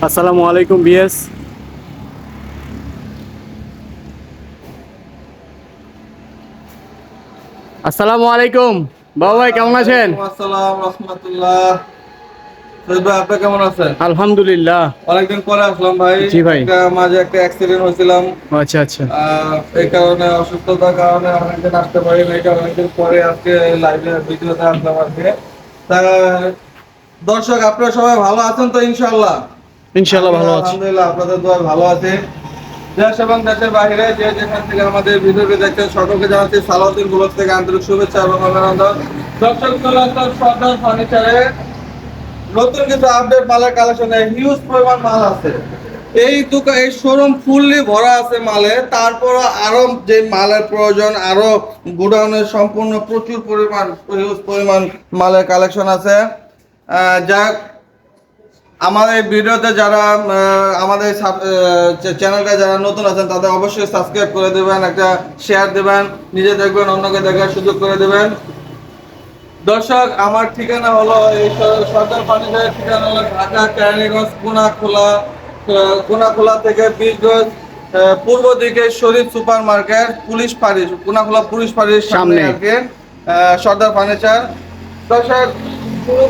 আসসালামু আলাইকুম বিএস। আসসালামু আলাইকুম বাবু ভাই, কেমন আছেন? আসসালাম রাহমাতুল্লাহ। সৈয়দ ভাই, আপনি কেমন আছেন? আলহামদুলিল্লাহ। অনেকদিন পরে আসলাম ভাই। জি ভাই। মাঝে একটা অ্যাক্সিডেন্ট হয়েছিলাম। আচ্ছা আচ্ছা। এই কারণে অসুস্থতার কারণে অনেকদিন আসতে পারিনি। এই কারণে অনেকদিন পরে আজকে লাইভে ভিডিওতে আসলাম আজকে। তা দর্শক, আপনারা সবাই ভালো আছেন তো? ইনশাআল্লাহ ইনশাআল্লাহ ভালো আছি। আলহামদুলিল্লাহ, আপনাদের দোয়া ভালো আছে। দেশ এবং দেশের বাইরে যে যেখান থেকে আমাদের ভিডিওটি দেখছেন সকলকে জানাচ্ছি সালাউদ্দিন ব্লগ থেকে আন্তরিক শুভেচ্ছা এবং অভিনন্দন। দর্শক, চলে আসলাম সর্দার ফার্নিচারে। নতুন কিছু আপডেট মালের কালেকশনে হিউজ পরিমাণ মাল আছে। এই শোরুম ফুললি ভরা আছে মালে। তারপরও আরো যে মালের প্রয়োজন, আরো গোডাউনের সম্পূর্ণ প্রচুর পরিমাণ হিউজ পরিমাণ মালের কালেকশন আছে। যাক, আমাদের ভিডিওতে যারা আমাদের চ্যানেলটা যারা নতুন আছেন তাদের অবশ্যই সাবস্ক্রাইব করে দেবেন, একটা শেয়ার দেবেন, নিজে দেখবেন, অন্যকে দেখার সুযোগ করে দেবেন। দর্শক, আমার ঠিকানা হলো এই সরকার ফার্নিচারের ঠিকানা হলো ঢাকা কেরানীগঞ্জ কোনাখোলা থেকে 20 গজ পূর্ব দিকে শরীফ সুপার মার্কেট, পুলিশ ফাঁড়ি, কোনাখোলা পুলিশ ফাঁড়ির সামনে আর কি সর্দার ফার্নিচার। দর্শক, শুরু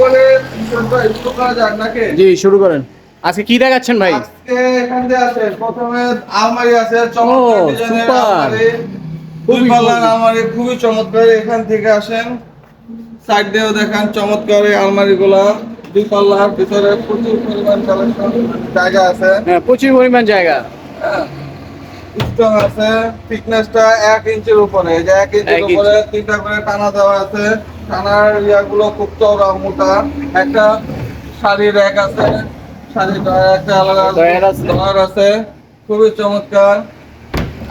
করা যাক নাকি? জি, শুরু করেন। আজকে কি দেখাচ্ছেন ভাই? আজকে এখান থেকে আছে প্রথমে আলমারি আছে, চমৎকার ডিজাইনের আলমারি, দুই পাল্লার আলমারি, খুবই চমৎকার। এখান থেকে আসেন, সাইড দিয়েও দেখেন চমৎকার এই আলমারিগুলা। দুই পাল্লার ভিতরে প্রচুর পরিমাণ কালেকশন জায়গা আছে। হ্যাঁ, প্রচুর পরিমাণ জায়গা। স্ট্রং আছে, থিকনেসটা 1 ইঞ্চির উপরে। এই যে 1 ইঞ্চির উপরে 3টা করে টানা দেওয়া আছে। টানার ইয়াগুলো খুব চওড়া মোটা। একটা শাড়ি র‍্যাক আছে, শাড়ি একটা আলাদা ড্রয়ার আছে, খুবই চমৎকার।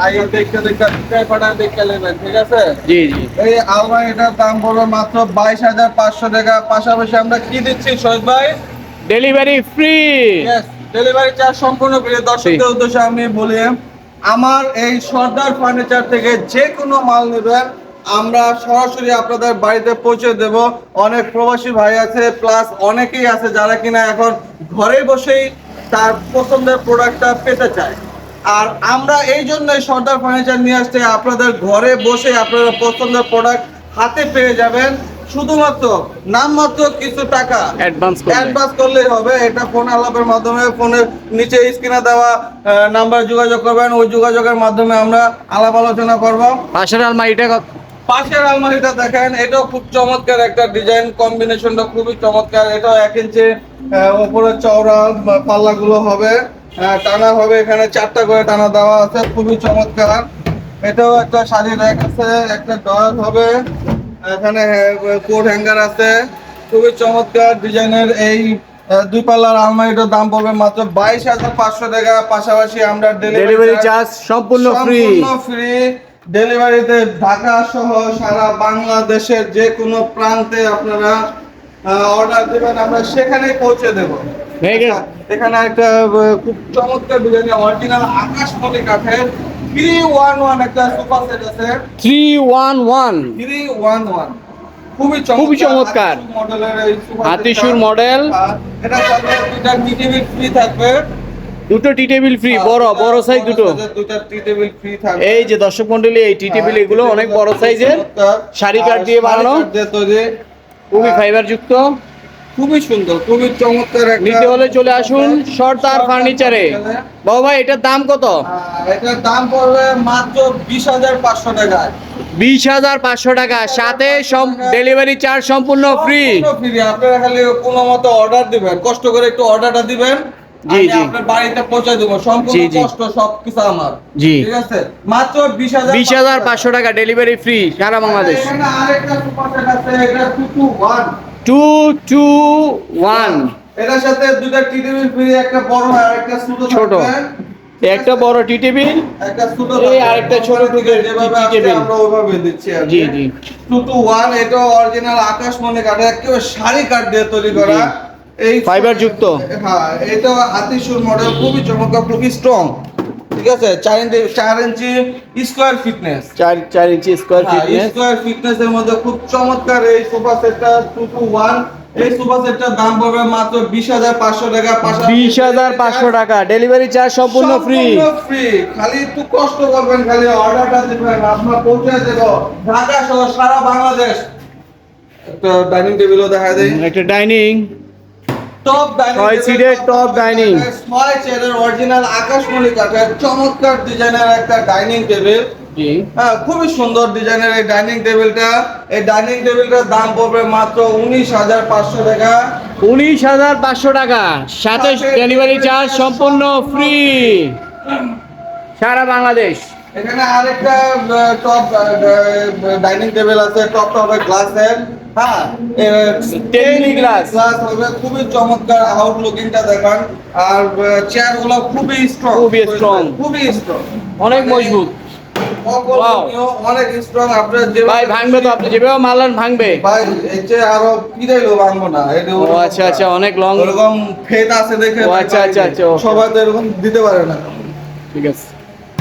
আগে দেখতে দেখতে নেবেন, ঠিক আছে? জি জি। এই আলমারিটার দাম পড়বে মাত্র 22,500 টাকা। পাশাপাশি আমরা কি দিচ্ছি শহীদ ভাই? Delivery free. ডেলিভারি চার্জ সম্পূর্ণ ফ্রি। দর্শকদের উদ্দেশ্যে আমি বলি, আমার এই সর্দার ফার্নিচার থেকে যে কোনো মাল নেবেন, আমরা সরাসরি আপনাদের বাড়িতে পৌঁছে দেব। অনেক প্রবাসী ভাই আছে, প্লাস অনেকেই আছে যারা কিনা এখন ঘরে বসেই তার পছন্দের প্রোডাক্টটা পেতে চায়। আর আমরা এই জন্যই সর্দার ফার্নিচার নিয়ে আসতে, আপনাদের ঘরে বসে আপনারা পছন্দের প্রোডাক্ট হাতে পেয়ে যাবেন। শুধুমাত্র নামমাত্র কিছু টাকা অ্যাডভান্স করলেই হবে। এটা ফোন আলাপের মাধ্যমে, ফোনের নিচে স্ক্রিনে দেওয়া নাম্বার যোগাযোগ করবেন। ওই যোগাযোগের মাধ্যমে আমরা আলাপ আলোচনা করব। পাশের আলমারিটা দেখেন, এটাও খুব চমৎকার একটা ডিজাইন, কম্বিনেশনটা খুবই চমৎকার। এটাও 1 ইঞ্চি উপরে চওড়া পাল্লাগুলো হবে, টানা হবে। এখানে 4টা করে টানা দেওয়া আছে, খুবই চমৎকার। এটাও একটা শাড়ি র‍্যাক আছে, একটা ড্রয়ার হবে, এখানে কোট হ্যাঙ্গার আছে, খুবই চমৎকার ডিজাইনের। এই দুই পাল্লার আলমারিটার দাম পড়বে মাত্র 22,500 টাকা। পাশাপাশি আমরা ডেলিভারি চার্জ সম্পূর্ণ ফ্রি। ডেলিভারিতে ঢাকা সহ সারা বাংলাদেশের যে কোনো প্রান্তে আপনারা অর্ডার দেবেন, আমরা সেখানেই পৌঁছে দেব। এখানে একটা খুব চমৎকার ডিজাইনের অরিজিনাল আকাশমণি কাঠের 311 একটা সোফা সেট আছে। 311 খুবই চমৎকার মডেলের এই সোফা সেট। হাতিশুর মডেল। এটা সাথে দুটো টি টেবিল ফ্রি থাকবে। দুটো টি টেবিল ফ্রি, বড় সাইজ দুটো টি টেবিল ফ্রি থাকবে। এই যে দর্শক মণ্ডলী, এই টি টেবিল এগুলো অনেক বড় সাইজের, শাড়ি কাঠ দিয়ে বানানো, খুবই ফাইবার যুক্ত, খুবই সুন্দর, খুবই চমৎকার। নিতে হলে চলে আসুন সর্দার ফার্নিচারে। বাবু ভাই, এটার দাম কত? এটার দাম পড়বে মাত্র 20,500 টাকা। 20,500 টাকা, সাথে ডেলিভারি চার্জ সম্পূর্ণ ফ্রি। আপনারা খালি কোনো মতো অর্ডার দিবেন, কষ্ট করে একটু অর্ডারটা দিবেন, জি জি, আপনার বাড়িতে পৌঁছে দেব। সম্পূর্ণ কষ্ট সবকিছু আমার, জি, ঠিক আছে? মাত্র 20,500 টাকা, ডেলিভারি ফ্রি সারা বাংলাদেশ। এখানে আরেকটা সুপার সেট আছে, এটা 221। এটার সাথে দুটো টি টেবিল ফ্রি, একটা বড় আর একটা ছোট। একটা বড় টি টেবিল, একটা ছোট, এই আরেকটা ছোট টি টেবিল, আমরা ওইভাবে দিচ্ছি আর জি জি। 221, এটা অরিজিনাল আকাশমণি কাঠের, একেবারে শাড়ি কাঠ দিয়ে তৈরি করা, এই ফাইবার যুক্ত। হ্যাঁ, এটা হাতিশুর মডেল, খুবই চমৎকার, খুবই স্ট্রং, ঠিক আছে? 4 ইঞ্চি স্কয়ার ফিটনেস, 4 ইঞ্চি স্কয়ার ফিটনেস। স্কয়ার ফিটনেসের মধ্যে খুব চমৎকার এই সোফা সেটটা 221। এই সোফা সেটটার দাম পড়বে মাত্র 20,500 টাকা। 20,500 টাকা, ডেলিভারি চার্জ সম্পূর্ণ ফ্রি। ফ্রি, খালি একটু কষ্ট করবেন, খালি অর্ডারটা দিবেন, আপনার পৌঁছে দেব ঢাকা সহ সারা বাংলাদেশ। একটা ডাইনিং টেবিলও দেখা দেই, একটা ডাইনিং, টপ ডাইনিং, 6 সিটের টপ ডাইনিং, 6 চেয়ারের অরিজিনাল আকাশমণি কাঠের চমৎকার ডিজাইনের একটা ডাইনিং টেবিল। জি হ্যাঁ, খুবই সুন্দর ডিজাইনের এই ডাইনিং টেবিলটা। এই ডাইনিং টেবিলটার দাম পড়বে মাত্র 19,500 টাকা। 19,500 টাকা, সাথে ডেলিভারি চার্জ সম্পূর্ণ ফ্রি সারা বাংলাদেশ। এখানে আরেকটা টপ ডাইনিং টেবিল আছে, টপ গ্লাসের। হ্যাঁ, টেবিল গ্লাস হবে, খুবই চমৎকার আউটলুকিংটা দেখান। আর চেয়ারগুলো খুবই স্ট্রং, খুবই স্ট্রং, অনেক মজবুত, অনেক স্ট্রং। আপনার যে ভাই ভাঙবে তো, আপনি যেভাবে মারলেন ভাঙবে ভাই, এই যে আরো পিরাইলো ভাঙবো না। ও আচ্ছা আচ্ছা, অনেক লং, এরকম ফেদ আছে দেখে। ও আচ্ছা আচ্ছা আচ্ছা, সবাই তো এরকম দিতে পারে না। ঠিক আছে।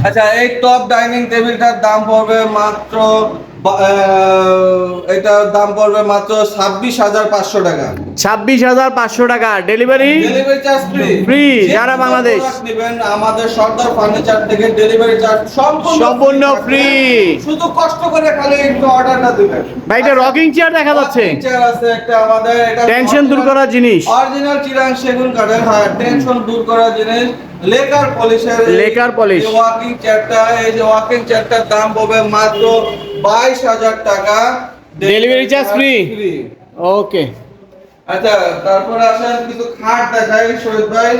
আচ্ছা, এই টপ ডাইনিং টেবিলটার দাম পড়বে মাত্র এটার দাম পড়বে মাত্র 26,500 টাকা। 26,500 টাকা, ডেলিভারি চার্জ ফ্রি সারা বাংলাদেশ। নেবেন আমাদের সর্দার ফার্নিচার থেকে, ডেলিভারি চার্জ সম্পূর্ণ ফ্রি। শুধু কষ্ট করে খালি একটু অর্ডারটা দিবেন। ভাই এটা রকিং চেয়ার দেখা যাচ্ছে, চেয়ার আছে একটা আমাদের, এটা টেনশন দূর করার জিনিস, অরিজিনাল চিরাং সেগুন কাঠের। হ্যাঁ, টেনশন দূর করার জিনিস, লেকার পলিশের, লেকার পলিশ। ওয়াকিং চেয়ারটা, এই যে ওয়াকিং চেয়ারটার দাম পড়বে মাত্র 22,000 টাকা, ডেলিভারি চার্জ ফ্রি। ওকে, আচ্ছা, তারপরে আসেন কিছু খাট দেখাই শহীদ ভাই।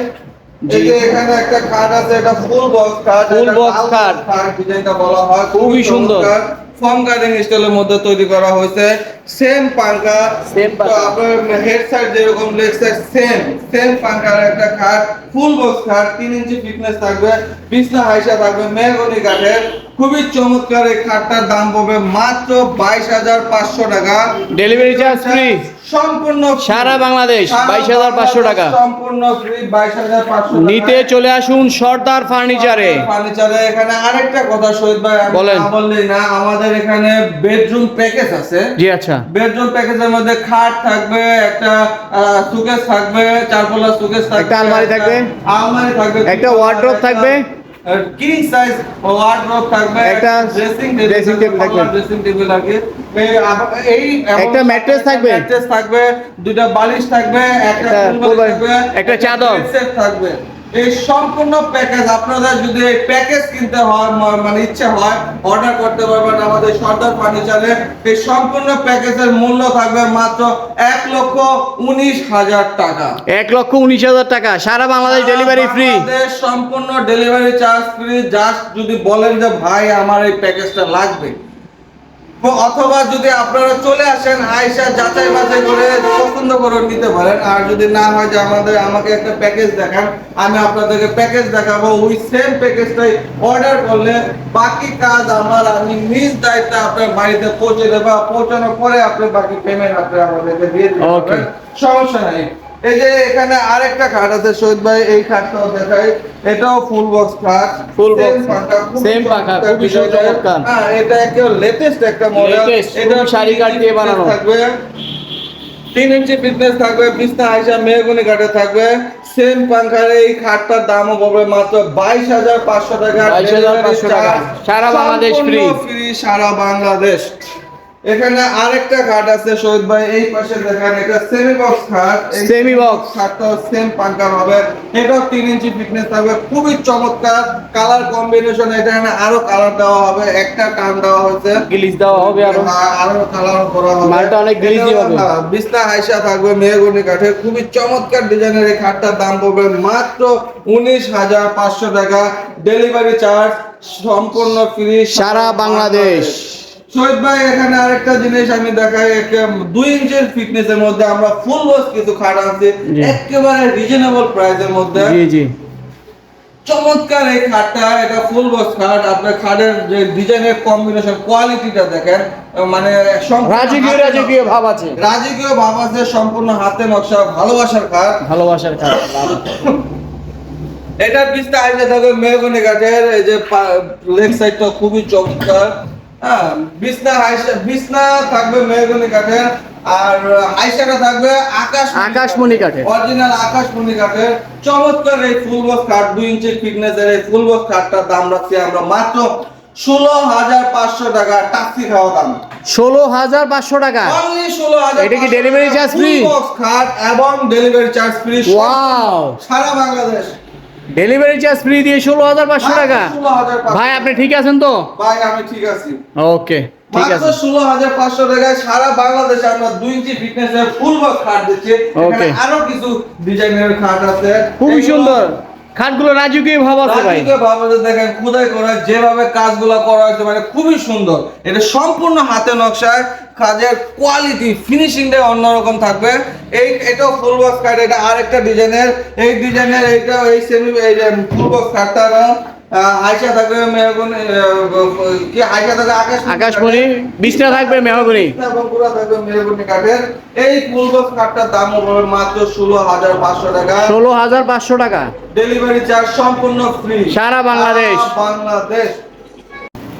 এই যে এখানে একটা খাট আছে, এটা ফুল বক্স খাট, ফুল বক্স খাট, ডিজাইনটা বলা হয়, খুবই সুন্দর, ফর্ম গার্ডেন স্টাইলের মধ্যে তৈরি করা হয়েছে। সেম পাঙ্কা, সেম তো আপনার হেড সাইড যেরকম লেগ সাইড সেম পাঙ্কার একটা খাট, ফুল বক্স খাট, 3 ইঞ্চি ফিটনেস থাকবে, বিছনা হাইসা থাকবে, মেহগনি কাঠের। খুবই চমৎকার এই খাটটার দাম পড়বে মাত্র 22,500 টাকা, ডেলিভারি চার্জ ফ্রি সম্পূর্ণ সারা বাংলাদেশ। 22,500 টাকা, সম্পূর্ণ ফ্রি, 22,500 নিতে চলে আসুন সর্দার ফার্নিচারে। এখানে আরেকটা কথা শহীদ ভাই, আমি বলেন। না বললেই না, আমাদের এখানে বেডরুম প্যাকেজ আছে। জি আচ্ছা, বেডরুম প্যাকেজের মধ্যে খাট থাকবে, একটা সুকেস থাকবে, চারপলা সুকেস থাকবে, একটা আলমারি থাকবে, একটা ওয়ার্ড্রপ থাকবে, কিং সাইজ ওয়ার্ড্রপ থাকবে, একটা ড্রেসিং টেবিল থাকবে, ড্রেসিং টেবিল থাকবে, একটা ম্যাট্রেস থাকবে, দুটো বালিশ থাকবে, একটা থাকবে, একটা চাদর সেট থাকবে। এই সম্পূর্ণ প্যাকেজ আপনাদের যদি এই প্যাকেজ কিনতে হয়, মানে ইচ্ছা হয়, অর্ডার করতে পারবেন আমাদের সর্দার ফার্নিচারে। এই সম্পূর্ণ প্যাকেজের মূল্য থাকবে মাত্র 1,19,000 টাকা। 1,19,000 টাকা, সারা বাংলাদেশ ডেলিভারি ফ্রি। সম্পূর্ণ ডেলিভারি চার্জ ফ্রি। জাস্ট যদি বলেন যে ভাই আমার এই প্যাকেজটা লাগবে, অথবা যদি আপনারা চলে আসেন, আয়সা যাচাই বাছাই করে পছন্দ করে নিতে পারেন। আর যদি না হয় যে আমাকে একটা প্যাকেজ দেখান, আমি আপনাদেরকে প্যাকেজ দেখাবো, ওই সেম প্যাকেজটাই অর্ডার করলে বাকি কাজ আমি নিজ দায়িত্বে আপনার বাড়িতে পৌঁছে দেবো। পৌঁছানোর পরে আপনি বাকি পেমেন্ট আমাদেরকে দিয়ে দিবেন, সমস্যা নাই। এই যে এখানে আরেকটা খাট আছে শহীদ ভাই, এই খাটটাও দেখাই, এটাও ফুল বক্স খাট, ফুল বক্স সেম পাখা, খুবই চমৎকার। হ্যাঁ, এটা একেবারে লেটেস্ট একটা মডেল, এটা শাড়ি কাঠ দিয়ে বানানো থাকবে, 3 ইঞ্চি ফিটনেস থাকবে, বিছনা আয়সা মেহগনি কাঠে থাকবে, সেম পাঙ্খার। এই খাটটার দামও পড়বে মাত্র 22,500 টাকা, 22,500 টাকা, সারা বাংলাদেশ ফ্রি, সারা বাংলাদেশ। এখানে আরেকটা খাট আছে শহীদ ভাই, এই পাশে দেখেন, এটা সেমি বক্স খাট, সেমি বক্স খাটটাও সেম পাঙ্কার হবে, এটাও 3 ইঞ্চি ফিটনেস থাকবে, খুবই চমৎকার কালার কম্বিনেশন। এটা এখানে আরো কালার দেওয়া হবে, একটা টান দেওয়া হয়েছে, গ্লিজ দেওয়া হবে, আরো কালার করা হবে, মালটা অনেক গ্লিজি হবে। বিছনা হাইসা থাকবে মেহগনি কাঠের, খুবই চমৎকার ডিজাইনের এই খাটটার দাম পড়বে মাত্র 19,500 টাকা, ডেলিভারি চার্জ সম্পূর্ণ ফ্রি সারা বাংলাদেশ। শহীদ ভাই, এখানে আরেকটা জিনিস আমি দেখাই, 2 ইঞ্চির ফিটনেসের মধ্যে আমরা ফুল বক্স কিছু খাট আনছি, একেবারে রিজনেবল প্রাইসের মধ্যে। জি জি, চমৎকার এই খাটটা, এটা ফুল বক্স খাট। আপনার খাটের যে ডিজাইনের কম্বিনেশন, কোয়ালিটিটা দেখেন, মানে রাজকীয় ভাব আছে, রাজকীয় ভাব আছে, সম্পূর্ণ হাতে নকশা, ভালোবাসার খাট, ভালোবাসার খাট। এটা পিছটা আইসা থাকবে মেহগনি কাঠের, এই যে লেগ সাইডটা খুবই চমৎকার। হ্যাঁ, বিছনা থাকবে মেহগনি কাঠের, আর আইসাটা থাকবে আকাশমণি কাঠের। অরিজিনাল আকাশমণি কাঠের চমৎকার এই ফুল বক্স কাঠ 2 ইঞ্চি ফিটনেসের এই ফুল বক্স কাঠটার দাম রাখছি আমরা মাত্র 16,500 টাকা। টাক্সি খাওয়া দাম 16,500 টাকা। অনলি 16,000। এটা কি delivery charge free? Full box খাট এবং ডেলিভারি চার্জ ফ্রি। ওয়াও, সারা বাংলাদেশ ডেলিভারি চার্জ ফ্রি দিয়ে 16,500 টাকা। 16,500 ভাই আপনি ঠিক আছেন তো? ভাই আমি ঠিক আছি। ওকে, ঠিক মাত্র আছে। 16,500 টাকায় সারা বাংলাদেশে আমরা 2 ইঞ্চি ফিটনেসের ফুল বক্স খাট দিচ্ছি। এখানে Okay. আরো কিছু ডিজাইনের খাট আছে খুবই সুন্দর খাটগুলো, রাজুকীয় ভাব আছে ভাই। রাজুকে ভাবে দেখেন খোদাই করা যেভাবে কাজগুলো করা হয়েছে মানে খুবই সুন্দর। এটা সম্পূর্ণ হাতে নকশায়, কাজের কোয়ালিটি ফিনিশিংটা অন্যরকম থাকবে। এটাও ফুল বক্স কাট, এটা আরেকটা ডিজাইনের। এই ডিজাইনের এইটা এই সেমি এই যে ফুল বক্স কাটটা না আয়শা থাকবে মেহগনি, কি আয়শা থাকবে আকাশমণি, বিছনা থাকবে মেহগনি এবং পুরো থাকবে মেহগনি কাঠের। এই ফুল বক্স কাটটার দাম হবে মাত্র 16,500 টাকা। 16,500 টাকা। ডেলিভারি চার্জ সম্পূর্ণ ফ্রি সারা বাংলাদেশ। বাংলাদেশ।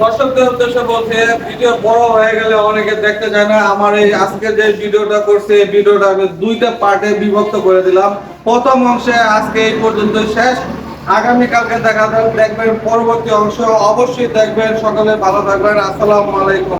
দর্শকদের উদ্দেশ্যে বলতে ভিডিও বড় হয়ে গেলে অনেকে দেখতে চায় না। আমার এই আজকে যে ভিডিওটা করছে এই ভিডিওটা আমি 2টা পার্টে বিভক্ত করে দিলাম। প্রথম অংশে আজকে এই পর্যন্ত শেষ। আগামীকালকে দেখবেন পরবর্তী অংশ অবশ্যই দেখবেন। সকলে ভালো থাকবেন। আসসালামু আলাইকুম।